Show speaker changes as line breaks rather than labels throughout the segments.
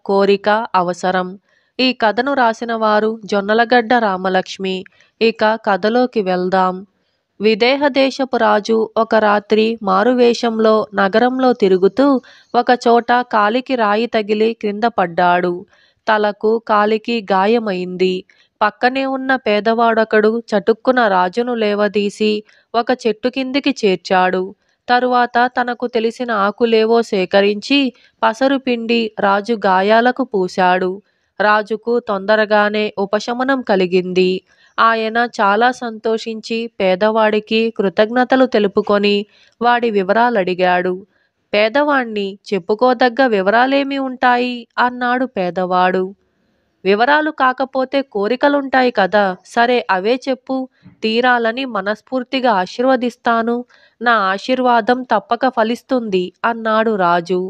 కోరిక అవసరం. ఈ కథను రాసిన వారు జొన్నలగడ్డ రామలక్ష్మి. ఇక కథలోకి వెళ్దాం. విదేహ దేశపు రాజు ఒక రాత్రి మారువేషంలో నగరంలో తిరుగుతూ ఒకచోట కాలికి రాయి తగిలి క్రింద పడ్డాడు. తలకు కాలికి గాయమైంది. పక్కనే ఉన్న పేదవాడొకడు చటుక్కున రాజును లేవదీసి ఒక చెట్టు కిందికి చేర్చాడు. తరువాత తనకు తెలిసిన ఆకులేవో సేకరించి పసరు పిండి రాజు గాయాలకు పూశాడు. రాజుకు తొందరగానే ఉపశమనం కలిగింది. ఆయన చాలా సంతోషించి పేదవాడికి కృతజ్ఞతలు తెలుపుకొని వాడి వివరాలడిగాడు. పేదవాణ్ణి చెప్పుకోదగ్గ వివరాలేమి ఉంటాయి అన్నాడు పేదవాడు. వివరాలు కాకపోతే కోరికలుంటాయి కదా, సరే అవే చెప్పు, తీరాలని మనస్ఫూర్తిగా ఆశీర్వదిస్తాను. నా ఆశీర్వాదం తప్పక ఫలిస్తుంది అన్నాడు రాజు.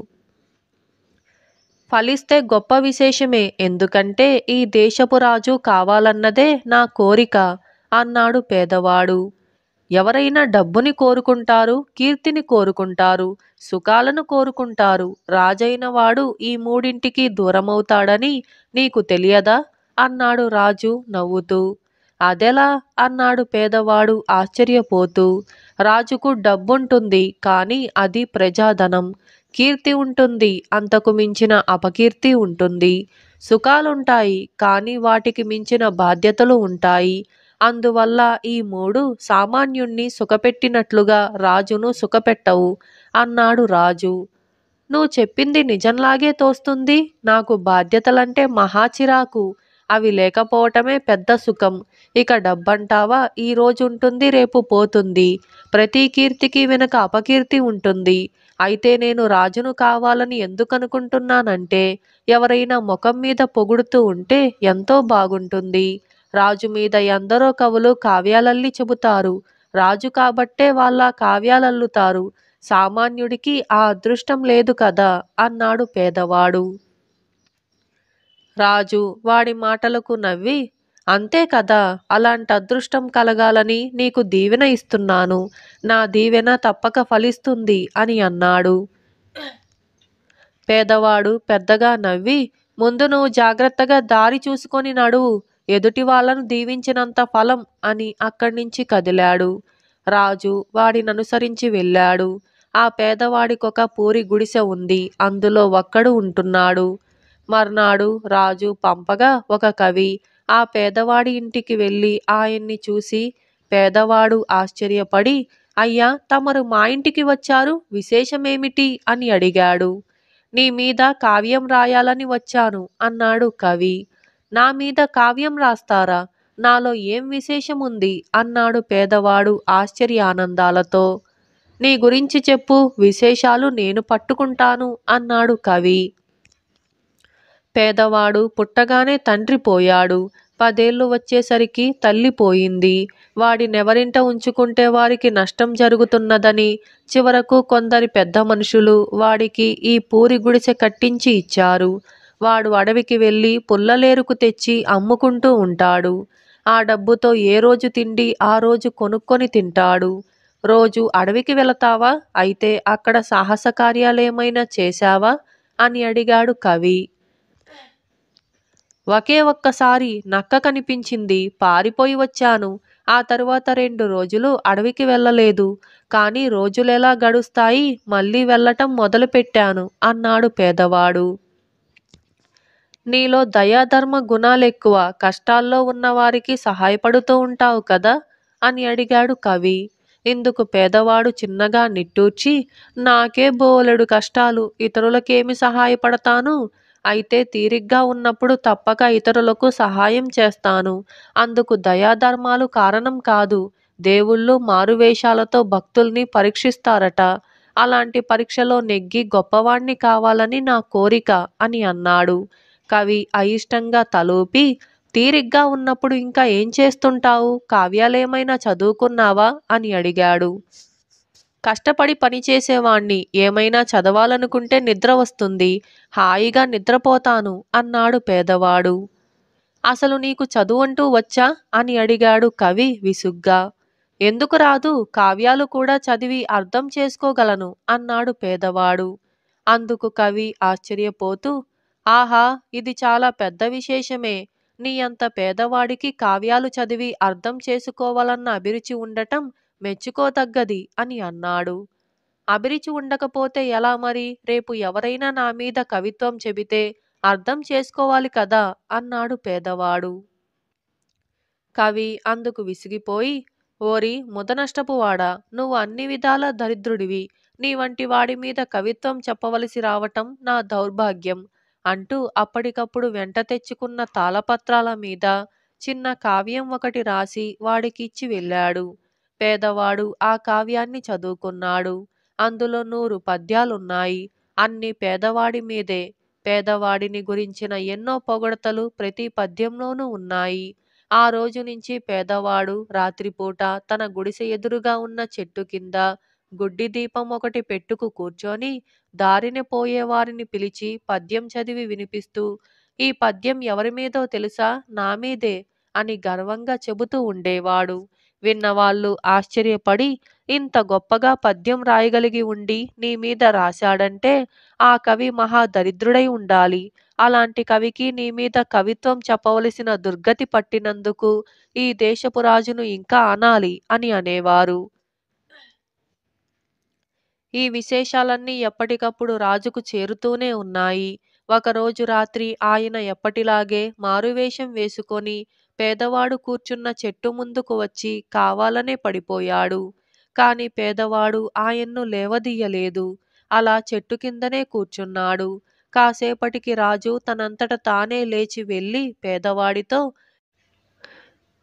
ఫలిస్తే గొప్ప విశేషమే, ఎందుకంటే ఈ దేశపు రాజు కావాలన్నదే నా కోరిక అన్నాడు పేదవాడు. ఎవరైనా డబ్బుని కోరుకుంటారు, కీర్తిని కోరుకుంటారు, సుఖాలను కోరుకుంటారు. రాజైన వాడు ఈ మూడింటికి దూరమవుతాడని నీకు తెలియదా అన్నాడు రాజు నవ్వుతూ. అదెలా అన్నాడు పేదవాడు ఆశ్చర్యపోతూ. రాజుకు డబ్బుంటుంది, కానీ అది ప్రజాధనం. కీర్తి ఉంటుంది, అంతకు మించిన అపకీర్తి ఉంటుంది. సుఖాలుంటాయి, కానీ వాటికి మించిన బాధ్యతలు ఉంటాయి. అందువల్ల ఈ మూడు సామాన్యుణ్ణి సుఖపెట్టినట్లుగా రాజును సుఖపెట్టవు అన్నాడు రాజు. నువ్వు చెప్పింది నిజంలాగే తోస్తుంది. నాకు బాధ్యతలంటే మహా చిరాకు. అవి లేకపోవటమే పెద్ద సుఖం. ఇక డబ్బంటావా, ఈ రోజు ఉంటుంది, రేపు పోతుంది. ప్రతి కీర్తికి వెనుక అపకీర్తి ఉంటుంది. అయితే నేను రాజును కావాలని ఎందుకనుకుంటున్నానంటే, ఎవరైనా ముఖం మీద పొగుడుతూ ఉంటే ఎంతో బాగుంటుంది. రాజు మీద ఎందరో కవులు కావ్యాలల్లి చెబుతారు. రాజు కాబట్టే వాళ్ళ కావ్యాలల్లుతారు. సామాన్యుడికి ఆ అదృష్టం లేదు కదా అన్నాడు పేదవాడు. రాజు వాడి మాటలకు నవ్వి, అంతే కదా, అలాంటి అదృష్టం కలగాలని నీకు దీవెన ఇస్తున్నాను. నా దీవెన తప్పక ఫలిస్తుంది అని అన్నాడు. పేదవాడు పెద్దగా నవ్వి, ముందు నువ్వు జాగ్రత్తగా దారి చూసుకొని నడువు, ఎదుటి వాళ్ళను దీవించినంత ఫలం అని అక్కడి నుంచి కదిలాడు. రాజు వాడిననుసరించి వెళ్ళాడు. ఆ పేదవాడికొక పూరి గుడిసె ఉంది, అందులో ఒక్కడు ఉంటున్నాడు. మర్నాడు రాజు పంపగా ఒక కవి ఆ పేదవాడి ఇంటికి వెళ్ళి ఆయన్ని చూసి పేదవాడు ఆశ్చర్యపడి, అయ్యా, తమరు మా ఇంటికి వచ్చారు, విశేషమేమిటి అని అడిగాడు. నీ మీద కావ్యం రాయాలని వచ్చాను అన్నాడు కవి. నా మీద కావ్యం రాస్తారా? నాలో ఏం విశేషముంది అన్నాడు పేదవాడు ఆశ్చర్యానందాలతో. నీ గురించి చెప్పు, విశేషాలు నేను పట్టుకుంటాను అన్నాడు కవి. పేదవాడు పుట్టగానే తండ్రి పోయాడు. 10 ఏళ్ళు వచ్చేసరికి తల్లి పోయింది. వాడినెవరింట ఉంచుకుంటే వారికి నష్టం జరుగుతున్నదని చివరకు కొందరి పెద్ద మనుషులు వాడికి ఈ పూరి గుడిసె కట్టించి ఇచ్చారు. వాడు అడవికి వెళ్ళి పుల్లలేరుకు తెచ్చి అమ్ముకుంటూ ఉంటాడు. ఆ డబ్బుతో ఏ రోజు తిండి ఆ రోజు కొనుక్కొని తింటాడు. రోజు అడవికి వెళతావా? అయితే అక్కడ సాహస కార్యాలేమైనా చేశావా అని అడిగాడు కవి. ఒకే ఒక్కసారి నక్క కనిపించింది, పారిపోయి వచ్చాను. ఆ తరువాత 2 రోజులు అడవికి వెళ్ళలేదు. కానీ రోజులెలా గడుస్తాయి, మళ్ళీ వెళ్ళటం మొదలుపెట్టాను అన్నాడు పేదవాడు. నీలో దయాధర్మ గుణాలెక్కువ, కష్టాల్లో ఉన్నవారికి సహాయపడుతూ ఉంటావు కదా అని అడిగాడు కవి. ఇందుకు పేదవాడు చిన్నగా నిట్టూర్చి, నాకే బోలెడు కష్టాలు, ఇతరులకేమి సహాయపడతాను? అయితే తీరిగ్గా ఉన్నప్పుడు తప్పక ఇతరులకు సహాయం చేస్తాను. అందుకు దయాధర్మాలు కారణం కాదు. దేవుళ్ళు మారువేషాలతో భక్తుల్ని పరీక్షిస్తారట. అలాంటి పరీక్షలో నెగ్గి గొప్పవాణ్ణి కావాలని నా కోరిక అని అన్నాడు. కవి అయిష్టంగా తలూపి, తీరిగ్గా ఉన్నప్పుడు ఇంకా ఏం చేస్తుంటావు? కావ్యాలేమైనా చదువుకున్నావా అని అడిగాడు. కష్టపడి పనిచేసేవాణ్ణి, ఏమైనా చదవాలనుకుంటే నిద్ర వస్తుంది, హాయిగా నిద్రపోతాను అన్నాడు పేదవాడు. అసలు నీకు చదువంటూ వచ్చా అని అడిగాడు కవి విసుగ్గా. ఎందుకు రాదు, కావ్యాలు కూడా చదివి అర్థం చేసుకోగలను అన్నాడు పేదవాడు. అందుకు కవి ఆశ్చర్యపోతూ, ఆహా! ఇది చాలా పెద్ద విశేషమే. నీ అంత పేదవాడికి కావ్యాలు చదివి అర్థం చేసుకోవాలన్న అభిరుచి ఉండటం మెచ్చుకోతగ్గది అని అన్నాడు. అభిరుచి ఉండకపోతే ఎలా మరి? రేపు ఎవరైనా నా మీద కవిత్వం చెబితే అర్థం చేసుకోవాలి కదా అన్నాడు పేదవాడు. కవి అందుకు విసిగిపోయి, ఓరి ముదనష్టపువాడా, నువ్వు అన్ని విధాల దరిద్రుడివి. నీ వంటి వాడి మీద కవిత్వం చెప్పవలసి రావటం నా దౌర్భాగ్యం అంటూ అప్పటికప్పుడు వెంట తెచ్చుకున్న తాళపత్రాల మీద చిన్న కావ్యం ఒకటి రాసి వాడికిచ్చి వెళ్ళాడు. పేదవాడు ఆ కావ్యాన్ని చదువుకున్నాడు. అందులో 100 పద్యాలున్నాయి. అన్ని పేదవాడి మీదే. పేదవాడిని గురించిన ఎన్నో పొగడ్తలు ప్రతి పద్యంలోనూ ఉన్నాయి. ఆ రోజు నుంచి పేదవాడు రాత్రిపూట తన గుడిసె ఎదురుగా ఉన్న చెట్టు కింద గుడ్డి దీపం ఒకటి పెట్టుకు కూర్చొని దారిన పోయేవారిని పిలిచి పద్యం చదివి వినిపిస్తూ, ఈ పద్యం ఎవరి మీదో తెలుసా? నా మీదే అని గర్వంగా చెబుతూ ఉండేవాడు. విన్నవాళ్ళు ఆశ్చర్యపడి, ఇంత గొప్పగా పద్యం రాయగలిగి ఉండి నీ మీద రాశాడంటే ఆ కవి మహా దరిద్రుడై ఉండాలి. అలాంటి కవికి నీ మీద కవిత్వం చెప్పవలసిన దుర్గతి పట్టినందుకు ఈ దేశపు రాజును ఇంకా అనాలి అని అనేవారు. ఈ విశేషాలన్నీ ఎప్పటికప్పుడు రాజుకు చేరుతూనే ఉన్నాయి. ఒకరోజు రాత్రి ఆయన ఎప్పటిలాగే మారువేషం వేసుకొని పేదవాడు కూర్చున్న చెట్టు ముందుకు వచ్చి కావాలనే పడిపోయాడు. కాని పేదవాడు ఆయన్ను లేవదీయలేదు. అలా చెట్టు కిందనే కూర్చున్నాడు. కాసేపటికి రాజు తనంతట తానే లేచి వెళ్ళి పేదవాడితో,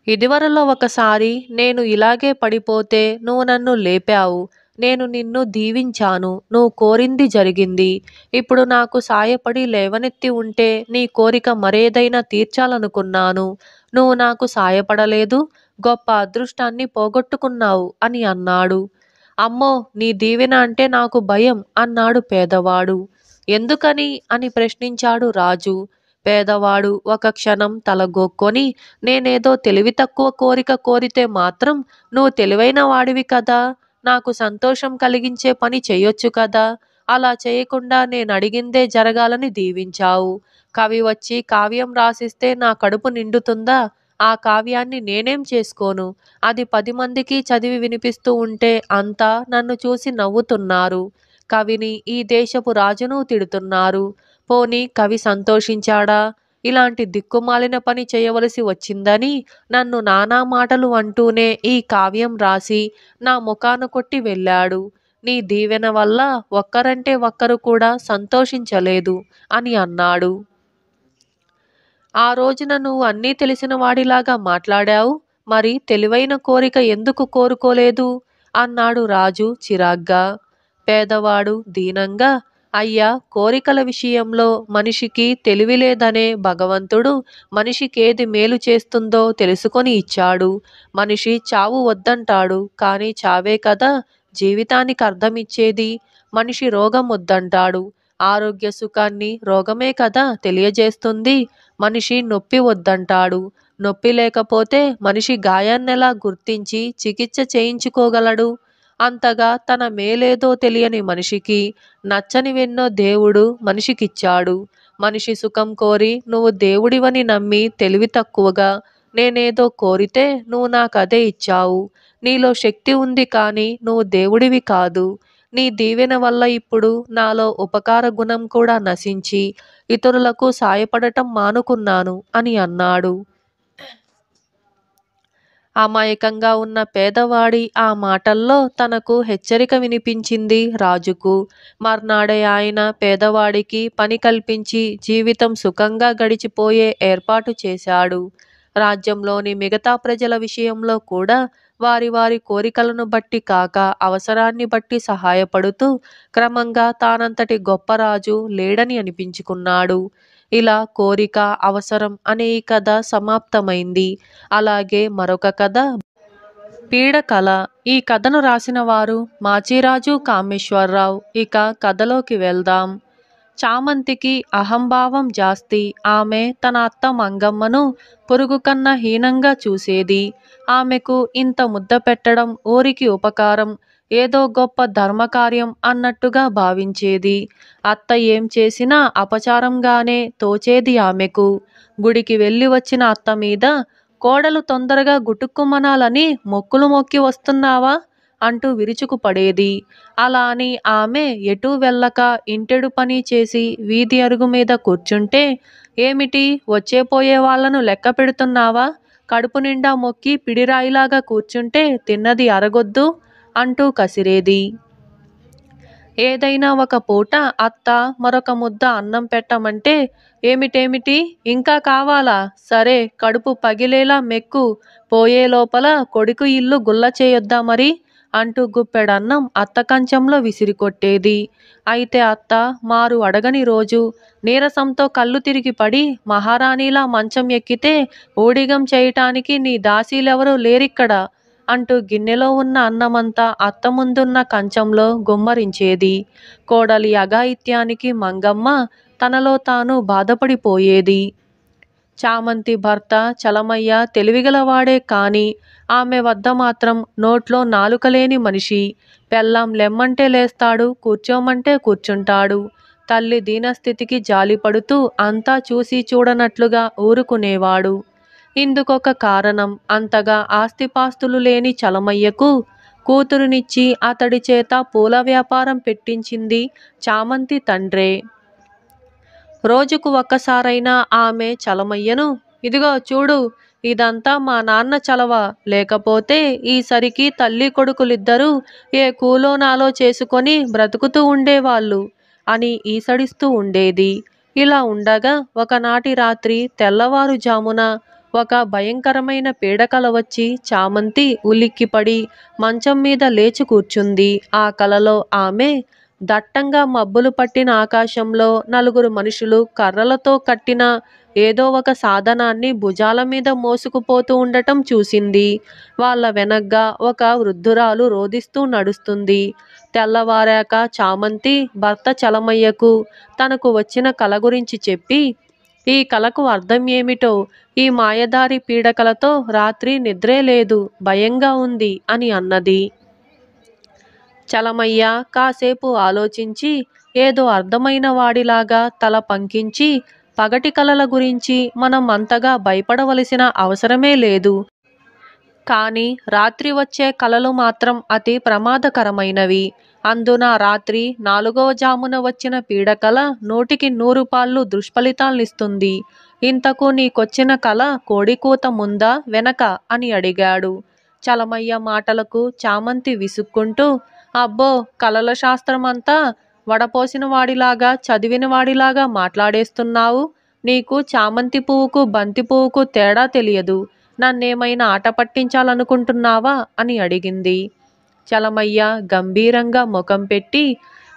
ఇదివరలో ఒకసారి నేను ఇలాగే పడిపోతే నువ్వు నన్ను లేపావు. నేను నిన్ను దీవించాను. నువ్వు కోరింది జరిగింది. ఇప్పుడు నాకు సాయపడి లేవనెత్తి ఉంటే నీ కోరిక మరేదైనా తీర్చాలనుకున్నాను. నువ్వు నాకు సాయపడలేదు. గొప్ప అదృష్టాన్ని పోగొట్టుకున్నావు అని అన్నాడు. అమ్మో, నీ దీవెన అంటే నాకు భయం అన్నాడు పేదవాడు. ఎందుకని అని ప్రశ్నించాడు రాజు. పేదవాడు ఒక క్షణం తలగొక్కొని, నేనేదో తెలివి తక్కువ కోరిక కోరితే మాత్రం నువ్వు తెలివైన వాడివి కదా, నాకు సంతోషం కలిగించే పని చెయ్యొచ్చు కదా, అలా చేయకుండా నేనడిగిందే జరగాలని దీవించావు. కవి వచ్చి కావ్యం రాసిస్తే నా కడుపు నిండుతుందా? ఆ కావ్యాన్ని నేనేం చేసుకోను? అది 10 మందికి చదివి వినిపిస్తూ ఉంటే అంతా నన్ను చూసి నవ్వుతున్నారు. కవిని, ఈ దేశపు రాజును తిడుతున్నారు. పోనీ కవి సంతోషించాడా? ఇలాంటి దిక్కుమాలిన పని చేయవలసి వచ్చిందని నన్ను నానా మాటలు అంటూనే ఈ కావ్యం రాసి నా ముఖాన కొట్టి వెళ్ళాడు. నీ దీవెన వల్ల ఒక్కరంటే ఒక్కరు కూడా సంతోషించలేదు అని అన్నాడు. ఆ రోజున నువ్వు అన్నీ తెలిసిన వాడిలాగా మాట్లాడావు. మరి తెలివైన కోరిక ఎందుకు కోరుకోలేదు అన్నాడు రాజు చిరాగ్గా. పేదవాడు దీనంగా, అయ్యా, కోరికల విషయంలో మనిషికి తెలివిలేదనే భగవంతుడు మనిషికేది మేలు చేస్తుందో తెలుసుకొని ఇచ్చాడు. మనిషి చావు వద్దంటాడు, కానీ చావే కదా జీవితానికి అర్థమిచ్చేది. మనిషి రోగం వద్దంటాడు, ఆరోగ్య సుఖాన్ని రోగమే కదా తెలియజేస్తుంది. మనిషి నొప్పి వద్దంటాడు, నొప్పి లేకపోతే మనిషి గాయాన్నెలా గుర్తించి చికిత్స చేయించుకోగలడు? అంతగా తన మేలేదో తెలియని మనిషికి నచ్చనివెన్నో దేవుడు మనిషికిచ్చాడు. మనిషి సుఖం కోరి నువ్వు దేవుడివని నమ్మి తెలివి తక్కువగా నేనేదో కోరితే నువ్వు నాకదే ఇచ్చావు. నీలో శక్తి ఉంది కానీ నువ్వు దేవుడివి కాదు. నీ దీవెన వల్ల ఇప్పుడు నాలో ఉపకార గుణం కూడా నశించి ఇతరులకు సాయపడటం మానుకున్నాను అని అన్నాడు. అమాయకంగా ఉన్న పేదవాడి ఆ మాటల్లో తనకు హెచ్చరిక వినిపించింది రాజుకు. మర్నాడే ఆయన పేదవాడికి పని కల్పించి జీవితం సుఖంగా గడిచిపోయే ఏర్పాటు చేశాడు. రాజ్యంలోని మిగతా ప్రజల విషయంలో కూడా వారి వారి కోరికలను బట్టి కాక అవసరాన్ని బట్టి సహాయపడుతూ క్రమంగా తానంతటి గొప్ప రాజు లేడని అనిపించుకున్నాడు. ఇలా కోరిక, అవసరం అనే ఈ కథ సమాప్తమైంది. అలాగే మరొక కథ, పీడకల. ఈ కథను రాసిన వారు మాచిరాజు కామేశ్వరరావు. ఇక కథలోకి వెళ్దాం. చామంతికి అహంభావం జాస్తి. ఆమె తన అత్త మంగమ్మను పురుగు కన్నా హీనంగా చూసేది. ఆమెకు ఇంత ముద్ద పెట్టడం ఊరికి ఉపకారం. ఏదో గొప్ప ధర్మకార్యం అన్నట్టుగా భావించేది. అత్త ఏం చేసినా అపచారంగానే తోచేది ఆమెకు. గుడికి వెళ్ళి వచ్చిన అత్త మీద కోడలు తొందరగా గుటుక్కుమనాలని మొక్కులు మొక్కి వస్తున్నావా అంటూ విరుచుకుపడేది. అలా అని ఆమె ఎటూ వెళ్ళక ఇంటెడు పని చేసి వీధి అరుగు మీద కూర్చుంటే, ఏమిటి వచ్చే పోయే వాళ్లను లెక్క పెడుతున్నావా? కడుపు నిండా మొక్కి పిడిరాయిలాగా కూర్చుంటే తిన్నది అరగొద్దు అంటూ కసిరేది. ఏదైనా ఒక పూట అత్త మరొక ముద్ద అన్నం పెట్టమంటే, ఏమిటేమిటి ఇంకా కావాలా? సరే కడుపు పగిలేలా మెక్కు, పోయే లోపల కొడుకు ఇల్లు గుల్ల చేయొద్దా మరి అంటూ గుప్పెడన్నం అత్త కంచంలో విసిరికొట్టేది. అయితే అత్త మారు అడగని రోజు నీరసంతో కళ్ళు తిరిగి పడి మహారాణిలా మంచం ఎక్కితే ఊడిగం చేయటానికి నీ దాసీలెవరూ లేరిక్కడ అంటూ గిన్నెలో ఉన్న అన్నమంతా అత్త ముందున్న కంచంలో గుమ్మరించేది. కోడలి అఘాయిత్యానికి మంగమ్మ తనలో తాను బాధపడిపోయేది. చామంతి భర్త చలమయ్య తెలివిగలవాడే కాని ఆమె వద్ద మాత్రం నోట్లో నాలుకలేని మనిషి. పెళ్ళాం లెమ్మంటే లేస్తాడు, కూర్చోమంటే కూర్చుంటాడు. తల్లి దీనస్థితికి జాలిపడుతూ అంతా చూసి చూడనట్లుగా ఊరుకునేవాడు. ఇందుకొక కారణం అంతగా ఆస్తిపాస్తులు లేని చలమయ్యకు కూతురునిచ్చి అతడి చేత పూల వ్యాపారం పెట్టించింది చామంతి తండ్రే. రోజుకు ఒక్కసారైనా ఆమె చలమయ్యను, ఇదిగో చూడు, ఇదంతా మా నాన్న చలవ, లేకపోతే ఈసరికి తల్లి కొడుకులిద్దరూ ఏ కూలో నాలో చేసుకొని బ్రతుకుతూ ఉండేవాళ్ళు అని ఈసడిస్తూ ఉండేది. ఇలా ఉండగా ఒకనాటి రాత్రి తెల్లవారుజామున ఒక భయంకరమైన పీడకల వచ్చి చామంతి ఉలిక్కిపడి మంచం మీద లేచి కూర్చుంది. ఆ కలలో ఆమె దట్టంగా మబ్బులు పట్టిన ఆకాశంలో నలుగురు మనుషులు కర్రలతో కట్టిన ఏదో ఒక సాధనాన్ని భుజాల మీద మోసుకుపోతూ ఉండటం చూసింది. వాళ్ళ వెనగ్గా ఒక వృద్ధురాలు రోదిస్తూ నడుస్తుంది. తెల్లవారాక చామంతి భర్త చలమయ్యకు తనకు వచ్చిన కల గురించి చెప్పి, ఈ కలకు అర్థం ఏమిటో, ఈ మాయదారి పీడకలతో రాత్రి నిద్రే లేదు, భయంగా ఉంది అని అన్నది. చలమయ్య కాసేపు ఆలోచించి ఏదో అర్థమైన వాడిలాగా తల పంకించి, పగటి కలల గురించి మనం అంతగా భయపడవలసిన అవసరమే లేదు. కానీ రాత్రి వచ్చే కలలు మాత్రం అతి ప్రమాదకరమైనవి. అందున రాత్రి 4వ జామున వచ్చిన పీడకల 100కి 100 పాళ్ళు దుష్ఫలితాల్నిస్తుంది. ఇంతకు నీకొచ్చిన కల కోడికూత ముందా వెనక అని అడిగాడు. చలమయ్య మాటలకు చామంతి విసుక్కుంటూ, అబ్బో, కలల శాస్త్రమంతా వడపోసిన వాడిలాగా చదివిన వాడిలాగా మాట్లాడేస్తున్నావు. నీకు చామంతి పువ్వుకు బంతి పువ్వుకు తేడా తెలియదు. నన్నేమైనా ఆట పట్టించాలనుకుంటున్నావా అని అడిగింది. చలమయ్య గంభీరంగా ముఖం పెట్టి,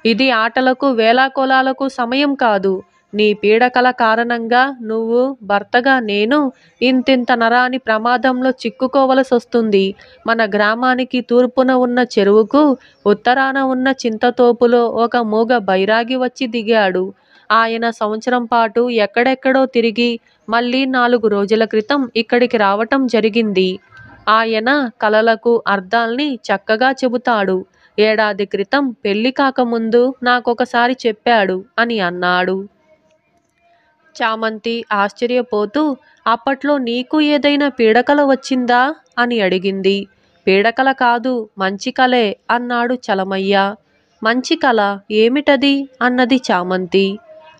ఇది ఆటలకు వేలాకోలాలకు సమయం కాదు. నీ పీడకల కారణంగా నువ్వు, భర్తగా నేను ఇంతింత నరాని ప్రమాదంలో చిక్కుకోవలసొస్తుంది. మన గ్రామానికి తూర్పున ఉన్న చెరువుకు ఉత్తరాన ఉన్న చింతతోపులో ఒక మూగ బైరాగి వచ్చి దిగాడు. ఆయన సంవత్సరం పాటు ఎక్కడెక్కడో తిరిగి మళ్ళీ 4 రోజుల క్రితం ఇక్కడికి రావటం జరిగింది. ఆయన కలలకు అర్థాల్ని చక్కగా చెబుతాడు. ఏడాది క్రితం పెళ్లి కాకముందు నాకొకసారి చెప్పాడు అని అన్నాడు. చామంతి ఆశ్చర్యపోతూ, అప్పట్లో నీకు ఏదైనా పీడకల వచ్చిందా అని అడిగింది. పీడకల కాదు, మంచి కలే అన్నాడు చలమయ్య. మంచి కల ఏమిటది అన్నది చామంతి.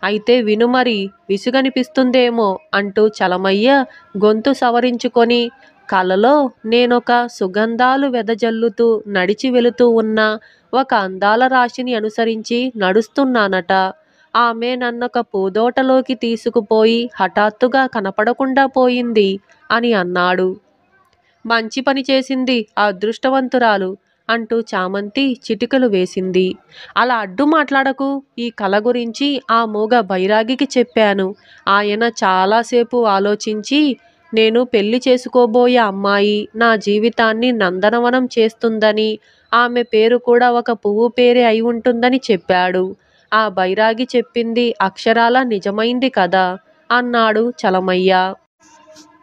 అయితే వినుమరి, విసుగనిపిస్తుందేమో అంటూ చలమయ్య గొంతు సవరించుకొని, కలలో నేనొక సుగంధాలు వెదజల్లుతూ నడిచి వెళుతూ ఉన్న ఒక అందాల రాశిని అనుసరించి నడుస్తున్నానట. ఆమె నన్నొక పూదోటలోకి తీసుకుపోయి హఠాత్తుగా కనపడకుండా పోయింది అని అన్నాడు. మంచి పని చేసింది అదృష్టవంతురాలు అంటూ చామంతి చిటికలు వేసింది. అలా అడ్డు మాట్లాడకు. ఈ కల గురించి ఆ మూగ బైరాగికి చెప్పాను. ఆయన చాలాసేపు ఆలోచించి, నేను పెళ్లి చేసుకోబోయే అమ్మాయి నా జీవితాన్ని నందనవనం చేస్తుందని, ఆమె పేరు కూడా ఒక పువ్వు పేరే అయి ఉంటుందని చెప్పాడు. ఆ బైరాగి చెప్పింది అక్షరాల నిజమైంది కదా అన్నాడు చలమయ్య.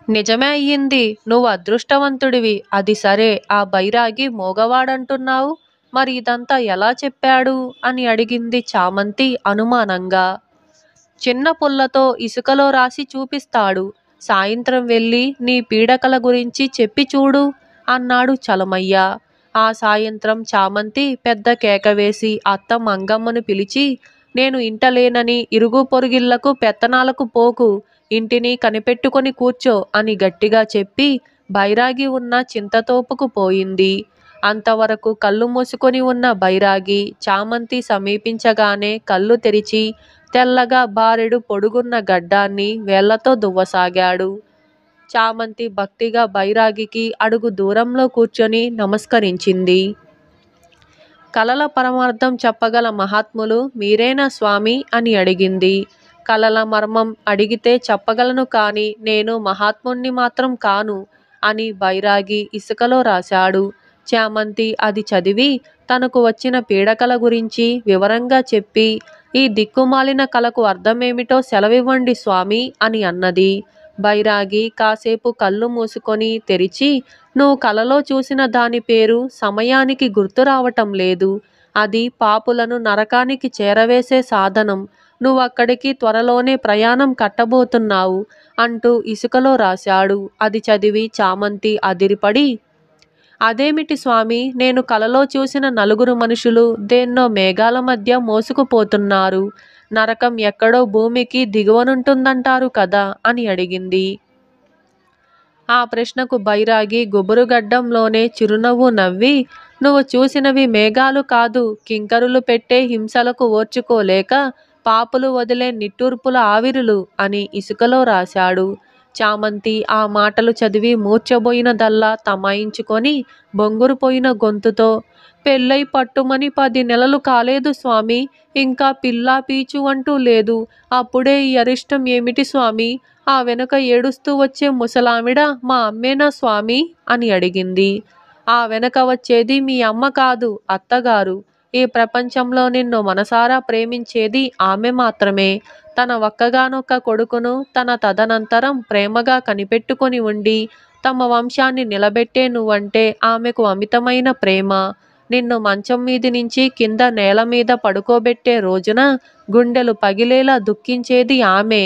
నిజమే అయ్యింది. నువ్వు అదృష్టవంతుడివి. అది సరే, ఆ బైరాగి మోగవాడంటున్నావు. మరి ఇదంతా ఎలా చెప్పాడు అని అడిగింది చామంతి అనుమానంగా. చిన్న పుల్లతో ఇసుకలో రాసి చూపిస్తాడు. సాయంత్రం వెళ్ళి నీ పీడకల గురించి చెప్పి చూడు అన్నాడు చలమయ్య. ఆ సాయంత్రం చామంతి పెద్ద కేక వేసి అత్త మంగమ్మను పిలిచి, నేను ఇంటలేనని ఇరుగు పొరుగిళ్లకు పెత్తనాలకు పోకు, ఇంటిని కనిపెట్టుకొని కూర్చో అని గట్టిగా చెప్పి బైరాగి ఉన్న చింతతోపుకు పోయింది. అంతవరకు కళ్ళు మూసుకొని ఉన్న బైరాగి చామంతి సమీపించగానే కళ్ళు తెరిచి తెల్లగా బారెడు పొడుగున్న గడ్డాన్ని వేళ్లతో దువ్వసాగాడు. చామంతి భక్తిగా బైరాగికి అడుగు దూరంలో కూర్చొని నమస్కరించింది. కలల పరమార్థం చెప్పగల మహాత్ములు మీరేనా స్వామి అని అడిగింది. కలల మర్మం అడిగితే చెప్పగలను కాని నేను మహాత్ముణ్ణి మాత్రం కాను అని బైరాగి ఇసుకలో రాశాడు. చామంతి అది చదివి తనకు వచ్చిన పీడకల గురించి వివరంగా చెప్పి, ఈ దిక్కుమాలిన కలకు అర్థమేమిటో సెలవివ్వండి స్వామి అని అన్నది. బైరాగి కాసేపు కళ్ళు మూసుకొని తెరిచి, నువ్వు కలలో చూసిన దాని పేరు సమయానికి గుర్తు రావటం లేదు. అది పాపులను నరకానికి చేరవేసే సాధనం. నువ్వక్కడికి త్వరలోనే ప్రయాణం కట్టబోతున్నావు అంటూ ఇసుకలో రాశాడు. అది చదివి చామంతి అదిరిపడి, అదేమిటి స్వామి, నేను కలలో చూసిన నలుగురు మనుషులు దేన్నో మేఘాల మధ్య మోసుకుపోతున్నారు. నరకం ఎక్కడో భూమికి దిగువనుంటుందంటారు కదా అని అడిగింది. ఆ ప్రశ్నకు బైరాగి గుబురుగడ్డంలోనే చిరునవ్వు నవ్వి, నువ్వు చూసినవి మేఘాలు కాదు, కింకరులు పెట్టే హింసలకు ఓర్చుకోలేక పాపులు వదిలే నిట్టూర్పుల ఆవిరులు అని ఇసుకలో రాశాడు. చామంతి ఆ మాటలు చదివి మూర్ఛబోయినదల్లా తమాయించుకొని బొంగురుపోయిన గొంతుతో, పెళ్ళై పట్టుమని 10 నెలలు కాలేదు స్వామి, ఇంకా పిల్లా పీచు అంటూ లేదు. అప్పుడే ఈ అరిష్టం ఏమిటి స్వామి? ఆ వెనుక ఏడుస్తూ వచ్చే ముసలామిడ మా అమ్మేనా స్వామి అని అడిగింది. ఆ వెనక వచ్చేది మీ అమ్మ కాదు, అత్తగారు. ఈ ప్రపంచంలో నిన్ను మనసారా ప్రేమించేది ఆమె మాత్రమే. తన ఒక్కగానొక్క కొడుకును తన తదనంతరం ప్రేమగా కనిపెట్టుకొని ఉండి తమ వంశాన్ని నిలబెట్టే నువ్వంటే ఆమెకు అమితమైన ప్రేమ. నిన్ను మంచం మీది నుంచి కింద నేల మీద పడుకోబెట్టే రోజున గుండెలు పగిలేలా దుఃఖించేది ఆమె.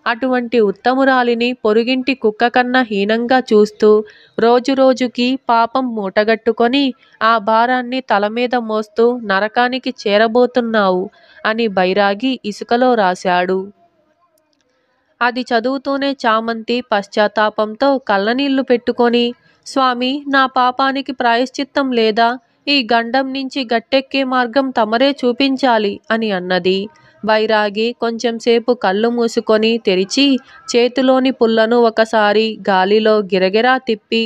అటువంటి ఉత్తమురాలిని పొరుగింటి కుక్క కన్నా హీనంగా చూస్తూ రోజురోజుకి పాపం మూటగట్టుకొని ఆ భారాన్ని తలమీద మోస్తూ నరకానికి చేరబోతున్నావు అని బైరాగి ఇసుకలో రాశాడు. అది చదువుతూనే చామంతి పశ్చాత్తాపంతో కళ్ళనీళ్లు పెట్టుకొని, స్వామి, నా పాపానికి ప్రాయశ్చిత్తం లేదా? ఈ గండం నుంచి గట్టెక్కే మార్గం తమరే చూపించాలి అని అన్నది. బైరాగి కొంచెంసేపు కళ్ళు మూసుకొని తెరిచి చేతిలోని పుల్లను ఒకసారి గాలిలో గిరగిరా తిప్పి,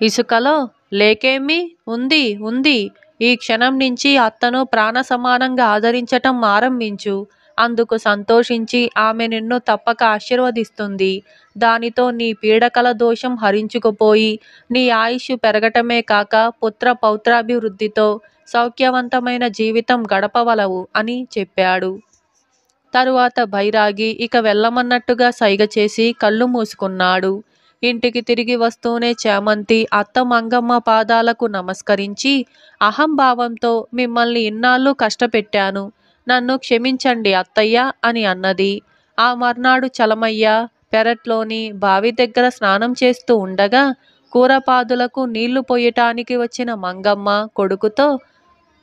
ఇసుకలో లేకేమి ఉంది ఉంది, ఈ క్షణం నుంచి అత్తను ప్రాణ సమానంగా ఆదరించటం ఆరంభించు. అందుకు సంతోషించి ఆమె నిన్ను తప్పక ఆశీర్వదిస్తుంది. దానితో నీ పీడకల దోషం హరించుకుపోయి నీ ఆయుష్ పెరగటమే కాక పుత్ర పౌత్రాభివృద్ధితో సౌఖ్యవంతమైన జీవితం గడపవలవు అని చెప్పాడు. తరువాత బైరాగి ఇక వెళ్ళమన్నట్టుగా సైగ చేసి కళ్ళు మూసుకున్నాడు. ఇంటికి తిరిగి వస్తూనే చామంతి అత్త మంగమ్మ పాదాలకు నమస్కరించి, అహంభావంతో మిమ్మల్ని ఇన్నాళ్ళు కష్టపెట్టాను, నన్ను క్షమించండి అత్తయ్య అని అన్నది. ఆ మర్నాడు చలమయ్య పెరట్లోని బావి దగ్గర స్నానం చేస్తూ ఉండగా కూరపాదులకు నీళ్లు పొయ్యటానికి వచ్చిన మంగమ్మ కొడుకుతో,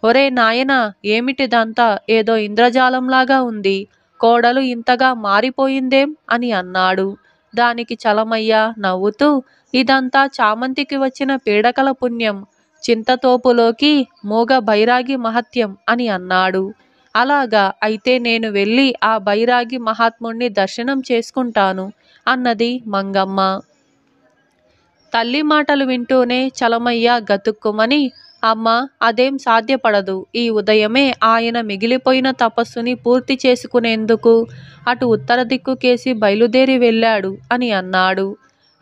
ఒరే నాయనా, ఏమిటిదంతా? ఏదో ఇంద్రజాలంలాగా ఉంది. కోడలు ఇంతగా మారిపోయిందేం అని అన్నాడు. దానికి చలమయ్య నవ్వుతూ, ఇదంతా చామంతికి వచ్చిన పీడకల పుణ్యం, చింతతోపులోకి మూగ బైరాగి మహత్యం అని అన్నాడు. అలాగా, అయితే నేను వెళ్ళి ఆ బైరాగి మహాత్ముణ్ణి దర్శనం చేసుకుంటాను అన్నది మంగమ్మ. తల్లి మాటలు వింటూనే చలమయ్య గతుక్కుమని, అమ్మా, అదేం సాధ్యపడదు. ఈ ఉదయమే ఆయన మిగిలిపోయిన తపస్సుని పూర్తి చేసుకునేందుకు అటు ఉత్తర దిక్కుకేసి బయలుదేరి వెళ్ళాడు అని అన్నాడు.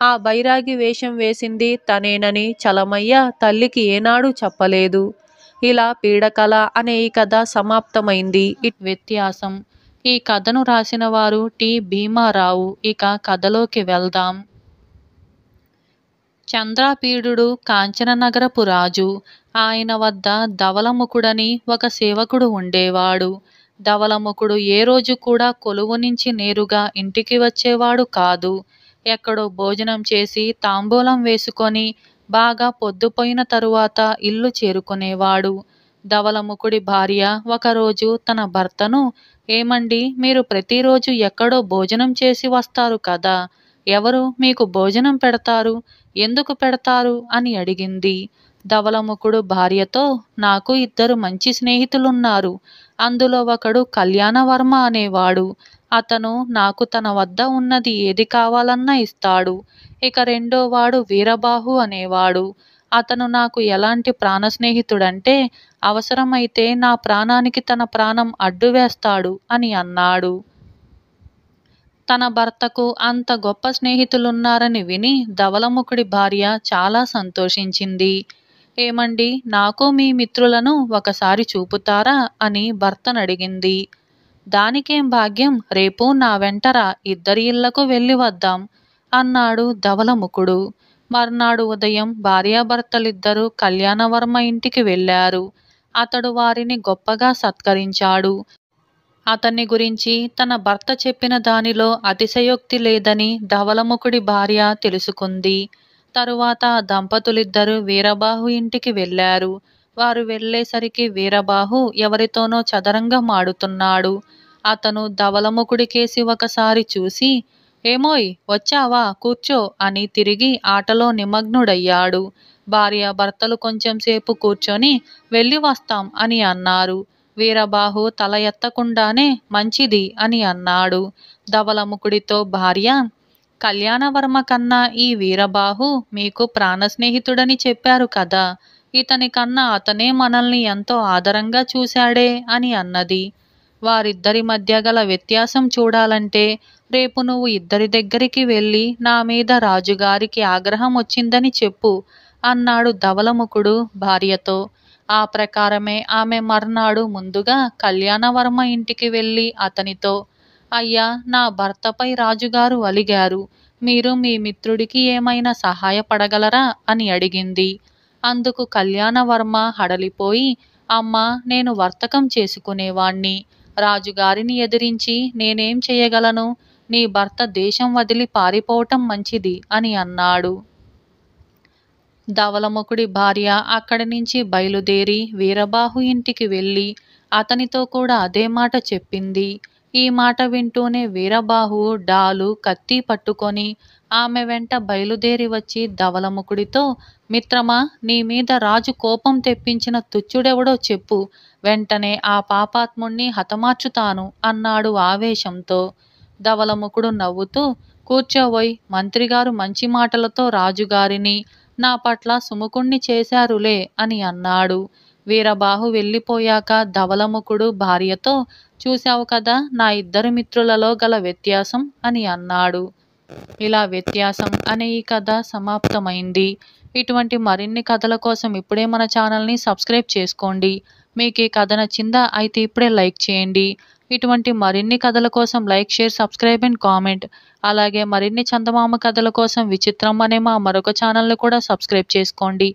ఆ బైరాగి వేషం వేసింది తనేనని చలమయ్య తల్లికి ఏనాడు చెప్పలేదు. ఇలా పీడకల అనే ఈ కథ సమాప్తమైంది. వ్యత్యాసం. ఈ కథను రాసిన వారు టి. భీమారావు. ఇక కథలోకి వెళ్దాం.
చంద్రాపీడుడు కాంచననగరపు రాజు. ఆయన వద్ద ధవళముఖుడని ఒక సేవకుడు ఉండేవాడు. ధవళముఖుడు ఏ రోజు కూడా కొలువు నుంచి నేరుగా ఇంటికి వచ్చేవాడు కాదు. ఎక్కడో భోజనం చేసి తాంబూలం వేసుకొని బాగా పొద్దుపోయిన తరువాత ఇల్లు చేరుకునేవాడు. ధవళముఖుడి భార్య ఒకరోజు తన భర్తను, ఏమండి, మీరు ప్రతిరోజు ఎక్కడో భోజనం చేసి వస్తారు కదా, ఎవరు మీకు భోజనం పెడతారు, ఎందుకు పెడతారు అని అడిగింది. ధవళముఖుడు భార్యతో, నాకు 2 మంచి స్నేహితులున్నారు. అందులో ఒకడు కళ్యాణవర్మ అనేవాడు. అతను నాకు తన వద్ద ఉన్నది ఏది కావాలన్నా ఇస్తాడు. ఇక రెండోవాడు వీరబాహు అనేవాడు. అతను నాకు ఎలాంటి ప్రాణ స్నేహితుడంటే అవసరమైతే నా ప్రాణానికి తన ప్రాణం అడ్డు వేస్తాడు అని అన్నాడు. తన భర్తకు అంత గొప్ప స్నేహితులున్నారని విని ధవళముఖుడి భార్య చాలా సంతోషించింది. ఏమండి, నాకు మీ మిత్రులను ఒకసారి చూపుతారా అని భర్తనడిగింది. దానికేం భాగ్యం, రేపు నా వెంటరా, 2 ఇళ్లకు వెళ్ళి వద్దాం అన్నాడు ధవళముఖుడు. మర్నాడు ఉదయం భార్యాభర్తలిద్దరూ కళ్యాణవర్మ ఇంటికి వెళ్ళారు. అతడు వారిని గొప్పగా సత్కరించాడు. అతన్ని గురించి తన భర్త చెప్పిన దానిలో అతిశయోక్తి లేదని ధవళముఖుడి భార్య తెలుసుకుంది. తరువాత దంపతులిద్దరూ వీరబాహు ఇంటికి వెళ్ళారు. వారు వెళ్ళేసరికి వీరబాహు ఎవరితోనో చదరంగం ఆడుతున్నాడు. అతను ధవళముఖుడికేసి ఒకసారి చూసి, ఏమోయ్, వచ్చావా, కూర్చో అని తిరిగి ఆటలో నిమగ్నుడయ్యాడు. భార్యాభర్తలు కొంచెంసేపు కూర్చొని వెళ్ళి వస్తాం అని అన్నారు. వీరబాహు తల ఎత్తకుండానే మంచిది అని అన్నాడు. ధవళముఖుడితో భార్య, కళ్యాణవర్మ కన్నా ఈ వీరబాహు మీకు ప్రాణ స్నేహితుడని చెప్పారు కదా, ఇతని కన్నా అతనే మనల్ని ఎంతో ఆదరంగా చూశాడే అని అన్నది. వారిద్దరి మధ్య గల వ్యత్యాసం చూడాలంటే రేపు నువ్వు 2 దగ్గరికి వెళ్ళి నా మీద రాజుగారికి ఆగ్రహం వచ్చిందని చెప్పు అన్నాడు ధవళముఖుడు భార్యతో. ఆ ప్రకారమే ఆమె మర్నాడు ముందుగా కళ్యాణవర్మ ఇంటికి వెళ్ళి అతనితో, అయ్యా, నా భర్తపై రాజుగారు అలిగారు. మీరు మీ మిత్రుడికి ఏమైనా సహాయపడగలరా అని అడిగింది. అందుకు కళ్యాణవర్మ హడలిపోయి, అమ్మా, నేను వర్తకం చేసుకునేవాణ్ణి. రాజుగారిని ఎదిరించి నేనేం చేయగలను? నీ భర్త దేశం వదిలి పారిపోవటం మంచిది అని అన్నాడు. ధవళముఖుడి భార్య అక్కడి నుంచి బయలుదేరి వీరబాహు ఇంటికి వెళ్ళి అతనితో కూడా అదే మాట చెప్పింది. ఈ మాట వింటూనే వీరబాహు డాలు, కత్తి పట్టుకొని ఆమె వెంట బయలుదేరి వచ్చి ధవళముఖుడితో, మిత్రమా, నీ మీద రాజు కోపం తెప్పించిన తుచ్చుడెవడో చెప్పు, వెంటనే ఆ పాపాత్ముణ్ణి హతమార్చుతాను అన్నాడు ఆవేశంతో. ధవళముఖుడు నవ్వుతూ, కూర్చోవోయ్, మంత్రిగారు మంచి మాటలతో రాజుగారిని నా పట్ల సుముఖుణ్ణి చేశారులే అని అన్నాడు. వీరబాహు వెళ్ళిపోయాక ధవళముఖుడు భార్యతో, చూశావు కదా నా 2 మిత్రులలో గల వ్యత్యాసం అని అన్నాడు. ఇలా వ్యత్యాసం అనే ఈ కథ సమాప్తమైంది. ఇటువంటి మరిన్ని కథల కోసం ఇప్పుడే మన ఛానల్ని సబ్స్క్రైబ్ చేసుకోండి. మీకు ఈ కథ నచ్చిందా? అయితే ఇప్పుడే లైక్ చేయండి. ఇటువంటి మరిన్ని కథల కోసం like, share, subscribe and comment. అలాగే మరిన్ని చందమామ కథల కోసం విచిత్రం అనే మా మరొక ఛానల్ని కూడా సబ్స్క్రైబ్ చేసుకోండి.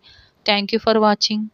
Thank you for watching.